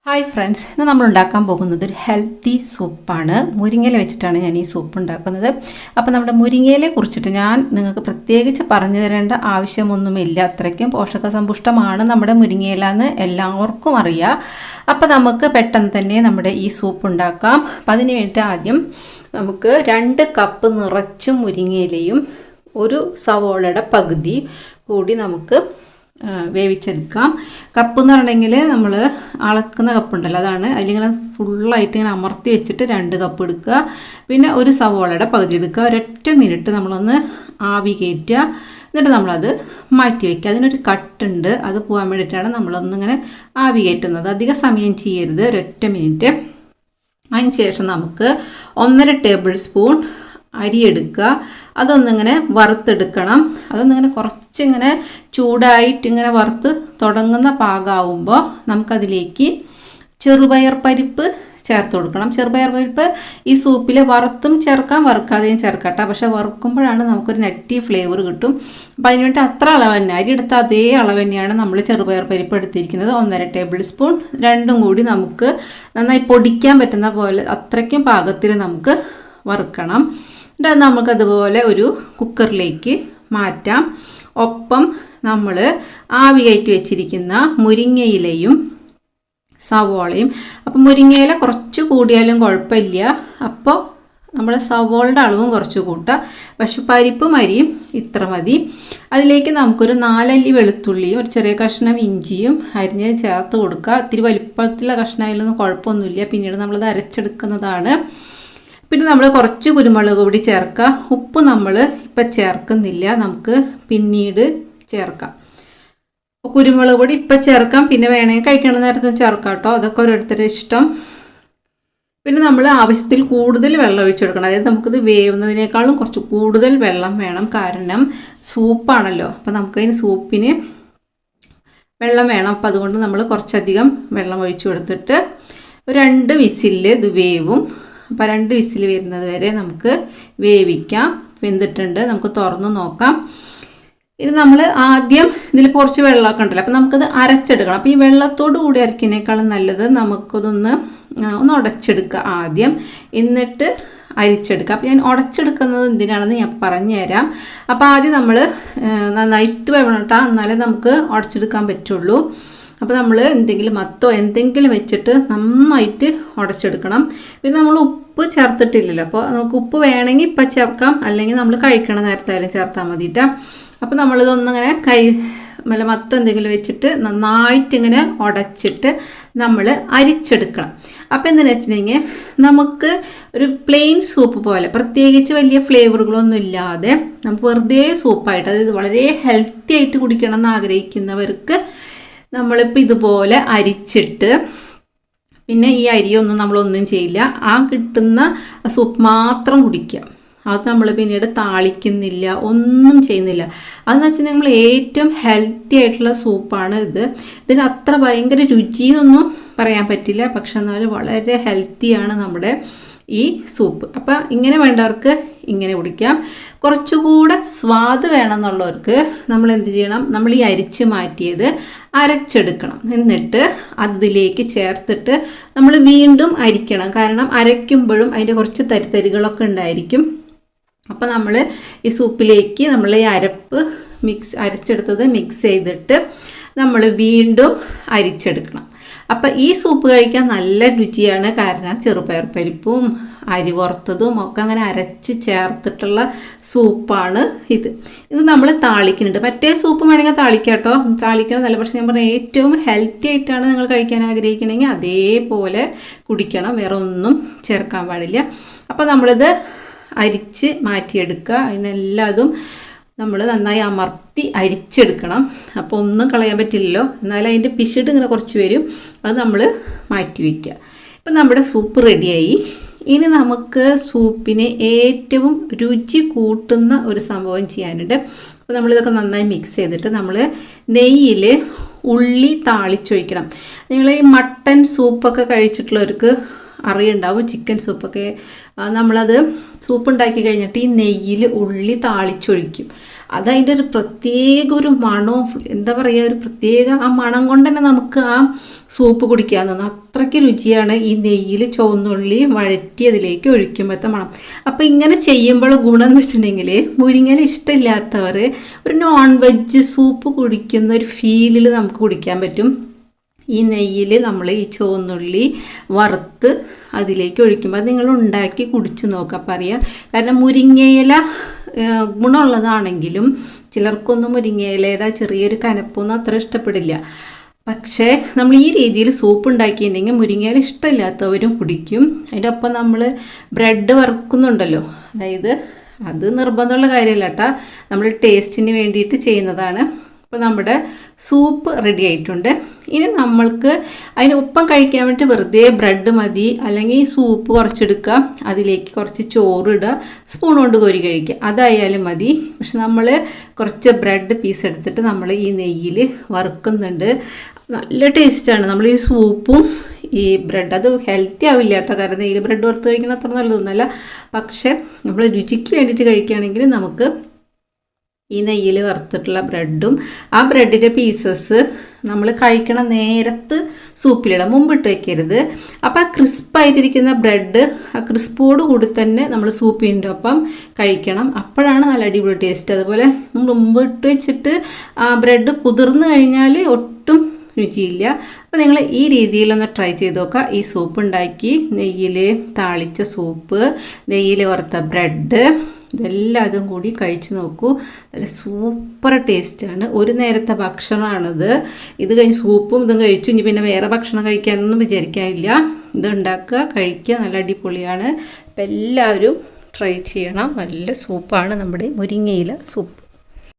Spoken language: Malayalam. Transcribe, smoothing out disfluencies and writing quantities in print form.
ഹായ് ഫ്രണ്ട്സ്, ഇന്ന് നമ്മൾ ഉണ്ടാക്കാൻ പോകുന്നത് ഒരു ഹെൽത്തി സൂപ്പാണ്. മുരിങ്ങയില വെച്ചിട്ടാണ് ഞാൻ ഈ സൂപ്പ് ഉണ്ടാക്കുന്നത്. അപ്പോൾ നമ്മുടെ മുരിങ്ങയിലെ കുറിച്ചിട്ട് ഞാൻ നിങ്ങൾക്ക് പ്രത്യേകിച്ച് പറഞ്ഞു തരേണ്ട ആവശ്യമൊന്നുമില്ല. അത്രയ്ക്കും പോഷകസമ്പുഷ്ടമാണ് നമ്മുടെ മുരിങ്ങയില എന്ന് എല്ലാവർക്കും അറിയാം. അപ്പോൾ നമുക്ക് പെട്ടെന്ന് തന്നെ നമ്മുടെ ഈ സൂപ്പ് ഉണ്ടാക്കാം. അപ്പം അതിന് വേണ്ടി ആദ്യം നമുക്ക് 2 കപ്പ് നിറച്ചും മുരിങ്ങയിലയും 1 സവോളയുടെ പകുതി കൂടി നമുക്ക് വേവിച്ചെടുക്കാം. കപ്പ് എന്ന് പറഞ്ഞെങ്കിൽ നമ്മൾ അളക്കുന്ന കപ്പുണ്ടല്ലോ, അതാണ്. അതിലിങ്ങനെ ഫുള്ളായിട്ട് ഇങ്ങനെ അമർത്തി വെച്ചിട്ട് 2 കപ്പ് എടുക്കുക. പിന്നെ 1 സവോളയുടെ പകുതി എടുക്കുക. ഒരൊറ്റ മിനിറ്റ് നമ്മളൊന്ന് ആവി കയറ്റുക. എന്നിട്ട് നമ്മളത് മാറ്റി വയ്ക്കുക. അതിനൊരു കട്ടുണ്ട്, അത് പോകാൻ വേണ്ടിയിട്ടാണ് നമ്മളൊന്നിങ്ങനെ ആവി കയറ്റുന്നത്. അധിക സമയം ചെയ്യരുത്, ഒരൊറ്റ മിനിറ്റ്. അതിന് ശേഷം നമുക്ക് 1.5 ടേബിൾ സ്പൂൺ അരി എടുക്കുക. അതൊന്നിങ്ങനെ വറുത്തെടുക്കണം. അതൊന്നിങ്ങനെ കുറച്ചിങ്ങനെ ചൂടായിട്ട് ഇങ്ങനെ വറുത്ത് തുടങ്ങുന്ന പാകമാകുമ്പോൾ നമുക്കതിലേക്ക് ചെറുപയർ പരിപ്പ് ചേർത്ത് കൊടുക്കണം. ചെറുപയർ പരിപ്പ് ഈ സൂപ്പിൽ വറുത്തും ചേർക്കാം, വറുക്കാതെയും ചേർക്കട്ടെ. പക്ഷേ വറുക്കുമ്പോഴാണ് നമുക്കൊരു നട്ടി ഫ്ലേവർ കിട്ടും. അപ്പോൾ അതിനുവേണ്ടി അത്ര അളവ് തന്നെ, അരി എടുത്ത അതേ അളവ് തന്നെയാണ് നമ്മൾ ചെറുപയർ പരിപ്പ് എടുത്തിരിക്കുന്നത്. 1.5 ടേബിൾ സ്പൂൺ. രണ്ടും കൂടി നമുക്ക് നന്നായി പൊടിക്കാൻ പറ്റുന്ന പോലെ അത്രയ്ക്കും പാകത്തിൽ നമുക്ക് വറുക്കണം. എന്നിട്ട് നമുക്കതുപോലെ ഒരു കുക്കറിലേക്ക് മാറ്റാം. ഒപ്പം നമ്മൾ ആവി കയറ്റി വെച്ചിരിക്കുന്ന മുരിങ്ങയിലയും സവോളയും. അപ്പം മുരിങ്ങയില കുറച്ച് കൂടിയാലും കുഴപ്പമില്ല. അപ്പോൾ നമ്മൾ സവോളയുടെ അളവും കുറച്ച് കൂട്ടുക. പക്ഷെ പരിപ്പും അരിയും ഇത്ര മതി. അതിലേക്ക് നമുക്കൊരു 4 അല്ലി വെളുത്തുള്ളിയും ഒരു ചെറിയ കഷ്ണം ഇഞ്ചിയും അരിഞ്ഞ് ചേർത്ത് കൊടുക്കുക. ഇത്തിരി വലിപ്പത്തിലുള്ള കഷ്ണമായാലൊന്നും കുഴപ്പമൊന്നുമില്ല, പിന്നീട് നമ്മളത് അരച്ചെടുക്കുന്നതാണ്. പിന്നെ നമ്മൾ കുറച്ച് കുരുമുളക് പൊടി ചേർക്കുക. ഉപ്പ് നമ്മൾ ഇപ്പം ചേർക്കുന്നില്ല, നമുക്ക് പിന്നീട് ചേർക്കാം. കുരുമുളക് പൊടി ഇപ്പം ചേർക്കാം, പിന്നെ വേണമെങ്കിൽ കഴിക്കണ നേരത്തും ചേർക്കാം കേട്ടോ. അതൊക്കെ ഓരോരുത്തരുടെ ഇഷ്ടം. പിന്നെ നമ്മൾ ആവശ്യത്തിൽ കൂടുതൽ വെള്ളം ഒഴിച്ചെടുക്കണം. അതായത് നമുക്കിത് വേവുന്നതിനേക്കാളും കുറച്ച് കൂടുതൽ വെള്ളം വേണം. കാരണം സൂപ്പാണല്ലോ, അപ്പം നമുക്കതിന് സൂപ്പിന് വെള്ളം വേണം. അപ്പം അതുകൊണ്ട് നമ്മൾ കുറച്ചധികം വെള്ളം ഒഴിച്ചു കൊടുത്തിട്ട് 2 വിസിലിൽ ഇത് വേവും. അപ്പോൾ 2 വിസിൽ വരുന്നത് വരെ നമുക്ക് വേവിക്കാം. വെന്തിട്ടുണ്ട്, നമുക്ക് തുറന്ന് നോക്കാം. ഇത് നമ്മൾ ആദ്യം ഇതിൽ കുറച്ച് വെള്ളമൊക്കെ ഉണ്ടല്ലോ, അപ്പോൾ നമുക്കത് അരച്ചെടുക്കണം. അപ്പോൾ ഈ വെള്ളത്തോട് കൂടി അരക്കുന്നതിനേക്കാളും നല്ലത് നമുക്കതൊന്ന് ഉടച്ചെടുക്കുക ആദ്യം, എന്നിട്ട് അരിച്ചെടുക്കുക. അപ്പോൾ ഞാൻ ഉടച്ചെടുക്കുന്നത് എന്തിനാണെന്ന് ഞാൻ പറഞ്ഞു തരാം. അപ്പോൾ ആദ്യം നമ്മൾ നന്നായിട്ട് വേണം കേട്ടോ, എന്നാലേ നമുക്ക് ഉടച്ചെടുക്കാൻ പറ്റുള്ളൂ. അപ്പോൾ നമ്മൾ എന്തെങ്കിലും മത്തോ എന്തെങ്കിലും വെച്ചിട്ട് നന്നായിട്ട് ഉടച്ചെടുക്കണം. പിന്നെ നമ്മൾ ഉപ്പ് ചേർത്തിട്ടില്ലല്ലോ, അപ്പോൾ നമുക്ക് ഉപ്പ് വേണമെങ്കിൽ ഇപ്പം ചേർക്കാം, അല്ലെങ്കിൽ നമ്മൾ കഴിക്കണ നേരത്തായാലും ചേർത്താൽ മതിയിട്ടാ. അപ്പോൾ നമ്മളിതൊന്നിങ്ങനെ മത്ത എന്തെങ്കിലും വെച്ചിട്ട് നന്നായിട്ട് ഇങ്ങനെ ഉടച്ചിട്ട് നമ്മൾ അരിച്ചെടുക്കണം. അപ്പോൾ എന്തെന്ന് വെച്ചിട്ടുണ്ടെങ്കിൽ നമുക്ക് ഒരു പ്ലെയിൻ സൂപ്പ് പോലെ പ്രത്യേകിച്ച് വലിയ ഫ്ലേവറുകളൊന്നും ഇല്ലാതെ നമുക്ക് വെറുതെ സൂപ്പായിട്ട്, അതായത് വളരെ ഹെൽത്തി ആയിട്ട് കുടിക്കണം എന്ന് ആഗ്രഹിക്കുന്നവർക്ക് നമ്മളിപ്പോൾ ഇതുപോലെ അരിച്ചിട്ട്, പിന്നെ ഈ അരിയൊന്നും നമ്മളൊന്നും ചെയ്യില്ല, ആ കിട്ടുന്ന സൂപ്പ് മാത്രം കുടിക്കുക. അത് നമ്മൾ പിന്നീട് താളിക്കുന്നില്ല, ഒന്നും ചെയ്യുന്നില്ല. അതെന്ന് വെച്ചാൽ നമ്മൾ ഏറ്റവും ഹെൽത്തി ആയിട്ടുള്ള സൂപ്പാണ് ഇത്. ഇതിന് അത്ര ഭയങ്കര രുചിയെന്നൊന്നും പറയാൻ പറ്റില്ല, പക്ഷെ എന്നാലും വളരെ ഹെൽത്തിയാണ് നമ്മുടെ ഈ സൂപ്പ്. അപ്പം ഇങ്ങനെ വേണ്ടവർക്ക് ഇങ്ങനെ കുടിക്കാം. കുറച്ചുകൂടെ സ്വാദ് വേണമെന്നുള്ളവർക്ക് നമ്മൾ എന്ത് ചെയ്യണം, നമ്മൾ ഈ അരിച്ച് മാറ്റിയത് അരച്ചെടുക്കണം. എന്നിട്ട് അതിലേക്ക് ചേർത്തിട്ട് നമ്മൾ വീണ്ടും അരിക്കണം. കാരണം അരയ്ക്കുമ്പോഴും അതിൻ്റെ കുറച്ച് തരിതരികളൊക്കെ ഉണ്ടായിരിക്കും. അപ്പോൾ നമ്മൾ ഈ സൂപ്പിലേക്ക് നമ്മൾ ഈ അരച്ചെടുത്തത് മിക്സ് ചെയ്തിട്ട് നമ്മൾ വീണ്ടും അരിച്ചെടുക്കണം. അപ്പം ഈ സൂപ്പ് കഴിക്കാൻ നല്ല രുചിയാണ്. കാരണം ചെറുപയർ പരിപ്പും അരി വറുത്തതും ഒക്കെ അങ്ങനെ അരച്ച് ചേർത്തിട്ടുള്ള സൂപ്പാണ് ഇത്. ഇത് നമ്മൾ താളിക്കുന്നുണ്ട്. മറ്റേ സൂപ്പ് വേണമെങ്കിൽ താളിക്കാം കേട്ടോ, താളിക്കണം നല്ല. പക്ഷേ ഞാൻ പറഞ്ഞ ഏറ്റവും ഹെൽത്തി ആയിട്ടാണ് നിങ്ങൾ കഴിക്കാൻ ആഗ്രഹിക്കണമെങ്കിൽ അതേപോലെ കുടിക്കണം, വേറെ ഒന്നും ചേർക്കാൻ പാടില്ല. അപ്പോൾ നമ്മളിത് അരിച്ച് മാറ്റിയെടുക്കുക. അതിനെല്ലാതും നമ്മൾ നന്നായി അമർത്തി അരിച്ചെടുക്കണം. അപ്പോൾ ഒന്നും കളയാൻ പറ്റില്ലല്ലോ, എന്നാലും അതിൻ്റെ പിശിട് ഇങ്ങനെ കുറച്ച് വരും. അത് നമ്മൾ മാറ്റി വയ്ക്കുക. ഇപ്പം നമ്മുടെ സൂപ്പ് റെഡിയായി. ഇനി നമുക്ക് സൂപ്പിന് ഏറ്റവും രുചി കൂട്ടുന്ന ഒരു സംഭവം ചെയ്യാനുണ്ട്. അപ്പോൾ നമ്മളിതൊക്കെ നന്നായി മിക്സ് ചെയ്തിട്ട് നമ്മൾ നെയ്യിൽ ഉള്ളി താളിച്ചൊഴിക്കണം. നിങ്ങൾ ഈ മട്ടൻ സൂപ്പൊക്കെ കഴിച്ചിട്ടുള്ളവർക്ക് അറിയുണ്ടാവും ചിക്കൻ സൂപ്പൊക്കെ നമ്മളത് സൂപ്പ് ഉണ്ടാക്കി കഴിഞ്ഞിട്ട് ഈ നെയ്യിൽ ഉള്ളി താളിച്ചൊഴിക്കും. അതതിൻ്റെ ഒരു പ്രത്യേക ഒരു മണവും എന്താ പറയുക, ഒരു പ്രത്യേക ആ മണം കൊണ്ട് തന്നെ നമുക്ക് ആ സൂപ്പ് കുടിക്കാൻ തോന്നും. അത്രയ്ക്ക് രുചിയാണ് ഈ നെയ്യിൽ ചുവന്നുള്ളി വഴറ്റി അതിലേക്ക് ഒഴിക്കുമ്പോഴത്തെ മണം. അപ്പോൾ ഇങ്ങനെ ചെയ്യുമ്പോൾ ഗുണം എന്ന് വെച്ചിട്ടുണ്ടെങ്കിൽ മുരിങ്ങയില ഇഷ്ടമില്ലാത്തവർ ഒരു നോൺ വെജ് സൂപ്പ് കുടിക്കുന്ന ഒരു ഫീലിൽ നമുക്ക് കുടിക്കാൻ പറ്റും. ഈ നെയ്യിൽ നമ്മൾ ഈ ചുവന്നുള്ളി വറുത്ത് അതിലേക്ക് ഒഴിക്കുമ്പോൾ നിങ്ങൾ ഉണ്ടാക്കി കുടിച്ചു നോക്കാം പറയാം. കാരണം മുരിങ്ങയില ഗുണമുള്ളതാണെങ്കിലും ചിലർക്കൊന്നും മുരിങ്ങയിലയുടെ ചെറിയൊരു കനപ്പൊന്നും അത്ര ഇഷ്ടപ്പെടില്ല. പക്ഷേ നമ്മൾ ഈ രീതിയിൽ സൂപ്പ് ഉണ്ടാക്കിയിട്ടുണ്ടെങ്കിൽ മുരിങ്ങയില ഇഷ്ടമില്ലാത്തവരും കുടിക്കും. അതിൻ്റെ ഒപ്പം നമ്മൾ ബ്രെഡ് വറുക്കുന്നുണ്ടല്ലോ, അതായത് അത് നിർബന്ധമുള്ള കാര്യമല്ല കേട്ടോ, നമ്മൾ ടേസ്റ്റിന് വേണ്ടിയിട്ട് ചെയ്യുന്നതാണ്. അപ്പോൾ നമ്മുടെ സൂപ്പ് റെഡി ആയിട്ടുണ്ട്. ഇനി നമ്മൾക്ക് അതിന് ഒപ്പം കഴിക്കാൻ വേണ്ടി വെറുതെ ബ്രെഡ് മതി, അല്ലെങ്കിൽ സൂപ്പ് കുറച്ചെടുക്കുക, അതിലേക്ക് കുറച്ച് ചോറിടുക, സ്പൂൺ കൊണ്ട് കോരി കഴിക്കുക, അതായാലും മതി. പക്ഷെ നമ്മൾ കുറച്ച് ബ്രെഡ് പീസ് എടുത്തിട്ട് നമ്മൾ ഈ നെയ്യിൽ വറുക്കുന്നുണ്ട്. നല്ല ടേസ്റ്റാണ് നമ്മൾ ഈ സൂപ്പും ഈ ബ്രെഡ്. അത് ഹെൽത്തി ആവില്ല കേട്ടോ, കാരണം നെയ്യിൽ ബ്രെഡ് വറുത്ത് കഴിക്കുന്നത് അത്ര നല്ലതൊന്നുമല്ല. പക്ഷേ നമ്മൾ രുചിക്ക് വേണ്ടിയിട്ട് കഴിക്കുകയാണെങ്കിൽ നമുക്ക് ഈ നെയ്യിൽ വറുത്തിട്ടുള്ള ബ്രെഡും ആ ബ്രെഡിൻ്റെ പീസസ് നമ്മൾ കഴിക്കണ നേരത്ത് സൂപ്പിലിടാം, മുമ്പിട്ട് വയ്ക്കരുത്. അപ്പോൾ ആ ക്രിസ്പായിട്ടിരിക്കുന്ന ബ്രെഡ് ആ ക്രിസ്പോട് കൂടി തന്നെ നമ്മൾ സൂപ്പിൻ്റെ ഒപ്പം കഴിക്കണം, അപ്പോഴാണ് നല്ല അടിപൊളി ടേസ്റ്റ്. അതുപോലെ മുമ്പിട്ട് വെച്ചിട്ട് ആ ബ്രെഡ് കുതിർന്ന് കഴിഞ്ഞാൽ ഒട്ടും രുചിയില്ല. അപ്പോൾ നിങ്ങൾ ഈ രീതിയിലൊന്ന് ട്രൈ ചെയ്ത് നോക്കുക. ഈ സൂപ്പ് ഉണ്ടാക്കി നെയ്യിൽ താളിച്ച സൂപ്പ്, നെയ്യിൽ വറുത്ത ബ്രെഡ്, ഇതെല്ലാതും കൂടി കഴിച്ച് നോക്കൂ. നല്ല സൂപ്പർ ടേസ്റ്റാണ്. ഒരു നേരത്തെ ഭക്ഷണമാണിത്. ഇത് കഴിഞ്ഞ് സൂപ്പും ഇതും കഴിച്ചു, ഇനി പിന്നെ വേറെ ഭക്ഷണം കഴിക്കാനൊന്നും വിചാരിക്കാനില്ല. ഇത് ഉണ്ടാക്കുക, കഴിക്കുക, നല്ല അടിപൊളിയാണ്. അപ്പോൾ എല്ലാവരും ട്രൈ ചെയ്യണം. നല്ല സൂപ്പാണ് നമ്മുടെ മുരിങ്ങയില സൂപ്പ്.